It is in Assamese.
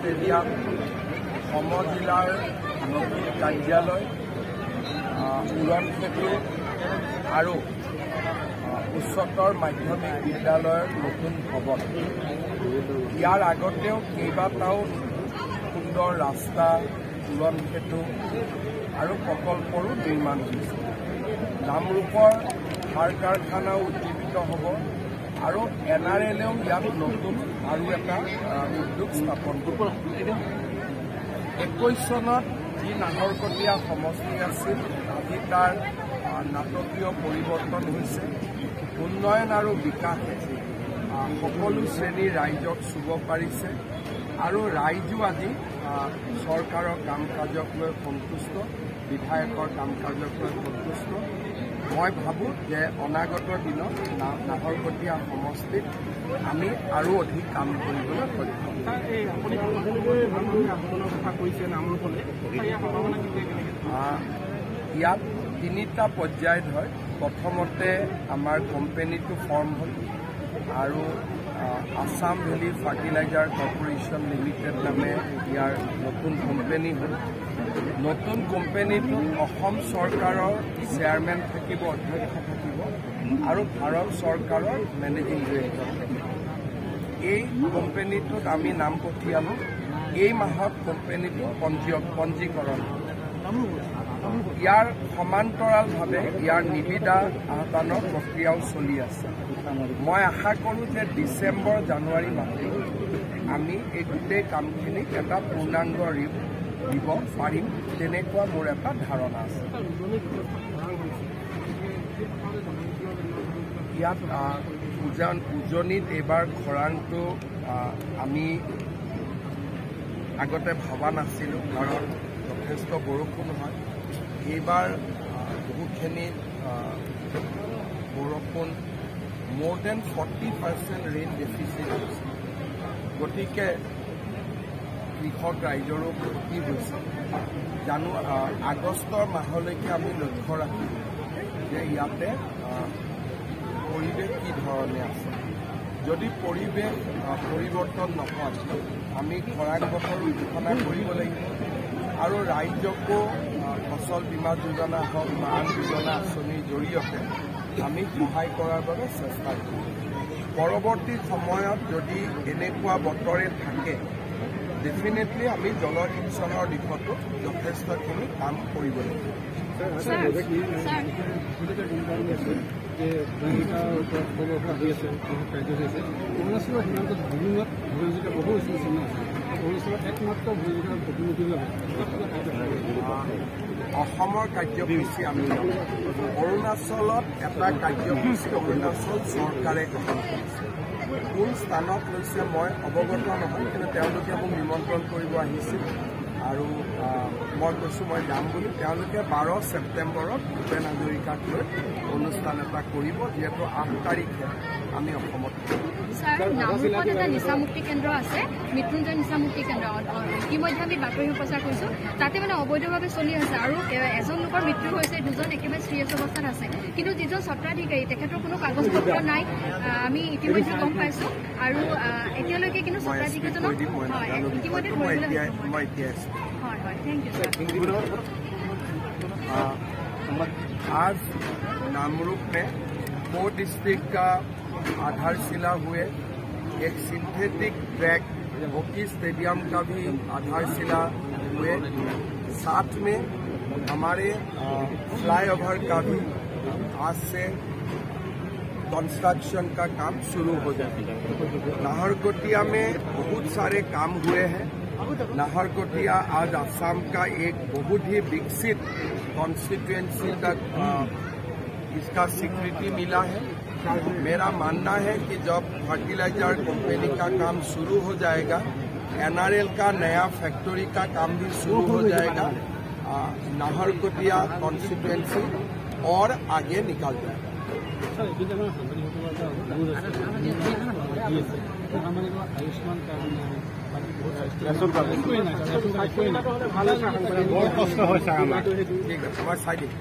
ষ্টেডিয়াম সমজিলাৰ নতুন কাৰ্যালয় উৰণ সেতু আৰু উচ্চতৰ মাধ্যমিক বিদ্যালয়ৰ নতুন ভৱন। ইয়াৰ আগতেও কেইবাটাও সুন্দৰ ৰাস্তা, উৰণ সেতু আৰু প্ৰকল্পৰো নিৰ্মাণ হৈছে। নামৰূপৰ সাৰ কাৰখানাও উজ্জীৱিত হ'ব আৰু NRLেও ইয়াত নতুন আৰু এটা উদ্যোগ স্থাপন কৰিব। 21 চনত যি নাহৰকটীয়া সমষ্টি আছিল, আজি তাৰ নাটকীয় পৰিৱৰ্তন হৈছে। উন্নয়ন আৰু বিকাশে সকলো শ্ৰেণীৰ ৰাইজক চুব পাৰিছে আৰু ৰাইজো আজি চৰকাৰৰ কাম কাজক লৈ সন্তুষ্ট, বিধায়কৰ কাম কাজক লৈ সন্তুষ্ট। মই ভাবোঁ যে অনাগত দিনত নাহৰকটীয়া সমষ্টিত আমি আৰু অধিক কাম কৰিবলৈ সক্ষম। ইয়াত 3টা পৰ্যায়ত হয়। প্ৰথমতে আমাৰ কোম্পানীটো ফৰ্ম হ'ল আৰু Assam valley fertiliser corporation limited নামে ইয়াৰ নতুন কোম্পানী হ'ল। নতুন কোম্পানীটোত অসম চৰকাৰৰ চেয়াৰমেন থাকিব, অধ্যক্ষ থাকিব আৰু ভাৰত চৰকাৰৰ মেনেজিং ডিৰেক্টৰ থাকিব। এই কোম্পানীটোত আমি নাম পঠিয়ালোঁ। এই মাহত কোম্পানীটো পঞ্জীকৰণ। ইয়াৰ সমান্তৰালভাৱে ইয়াৰ নিবিদা আহ্বানৰ প্ৰক্ৰিয়াও চলি আছে। মই আশা কৰোঁ যে ডিচেম্বৰ জানুৱাৰী মাহত আমি এই গোটেই কামখিনিক এটা পূৰ্ণাংগ ৰূপ দিব পাৰিম, তেনেকুৱা মোৰ এটা ধাৰণা আছে। ইয়াত উজনিত এইবাৰ খৰাংটো আমি আগতে ভবা নাছিলোঁ, কাৰণ যথেষ্ট বৰষুণ হয়। এইবাৰ বহুতখিনি বৰষুণ, মোৰ দেন 40% ৰেইন ডেফিচিট হৈছে। গতিকে কৃষক ৰাইজৰো ক্ষতি হৈছে। আগষ্টৰ মাহলৈকে আমি লক্ষ্য ৰাখিম যে ইয়াতে পৰিৱেশ কি ধৰণে আছে। যদি পৰিৱেশ পৰিৱৰ্তন নহয়, আমি খৰাং বতৰ ঘোষণা কৰিব লাগিব আৰু ৰাইজকো ফচল বীমা যোজনা হওক বা আন যোজনা আঁচনিৰ জৰিয়তে আমি সহায় কৰাৰ বাবে চেষ্টা কৰিম। পৰৱৰ্তী সময়ত যদি এনেকুৱা বতৰে থাকে, ডেফিনেটলি আমি জলসিঞ্চনৰ দিশতো যথেষ্টখিনি কাম কৰিব লাগিব। অসমৰ কাৰ্যসূচী আমি অৰুণাচলত এটা কাৰ্যসূচী অৰুণাচল চৰকাৰে গ্ৰহণ কৰিছে। কোন স্থানত লৈছে মই অৱগত নহয়, কিন্তু তেওঁলোকে মোক নিমন্ত্ৰণ কৰিব আহিছিল আৰু মই কৈছোঁ মই যাম বুলি। তেওঁলোকে 12 ছেপ্টেম্বৰত ভূপেন হাজৰিকাক লৈ অনুষ্ঠান এটা কৰিব, যিহেতু 8 তাৰিখে আমি অসমত। ছাৰ, নামৰূপত এটা নিচামুক্তি কেন্দ্ৰ আছে, মৃত্যুঞ্জয় নিচামুক্তি কেন্দ্ৰ। ইতিমধ্যে আমি বাতৰি প্ৰচাৰ কৰিছোঁ, তাতে মানে অবৈধভাৱে চলি আছে আৰু এজন লোকৰ মৃত্যু হৈছে, 2জন একেবাৰে চিৰিয়াছ অৱস্থাত আছে। কিন্তু যিজন স্বত্বাধিকাৰী, তেখেতৰ কোনো কাগজ পত্ৰ নাই, আমি ইতিমধ্যে গম পাইছোঁ। আৰু এতিয়ালৈকে কিন্তু স্বত্বাধিকাৰীজনক ইতিমধ্যে ধৰিবলৈ হয়। Thank you sir. आज नामरूप में 4 डिस्ट्रिक्ट का आधारशिला हुए, एक सिंथेटिक ट्रैक हॉकी स्टेडियम का भी आधारशिला हुए, साथ में हमारे फ्लाईओवर का भी आज से कंस्ट्रक्शन का काम शुरू हो जाएगा। नाहरकटिया में बहुत सारे काम हुए हैं। नाहरकटिया आज असम का एक बहुत ही विकसित कॉन्स्टिट्यूएंसी तक इसका स्वीकृति मिला है। मेरा मानना है कि जब फर्टिलाइजर कंपनी का काम शुरू हो जाएगा, NRL का नया फैक्ट्री का काम भी शुरू हो जाएगा, नाहरकटिया कॉन्स्टिट्यूएंसी और आगे निकल जाएगा। आयुष्मान कार्ड ঠিক আছে, মই চাই দিম।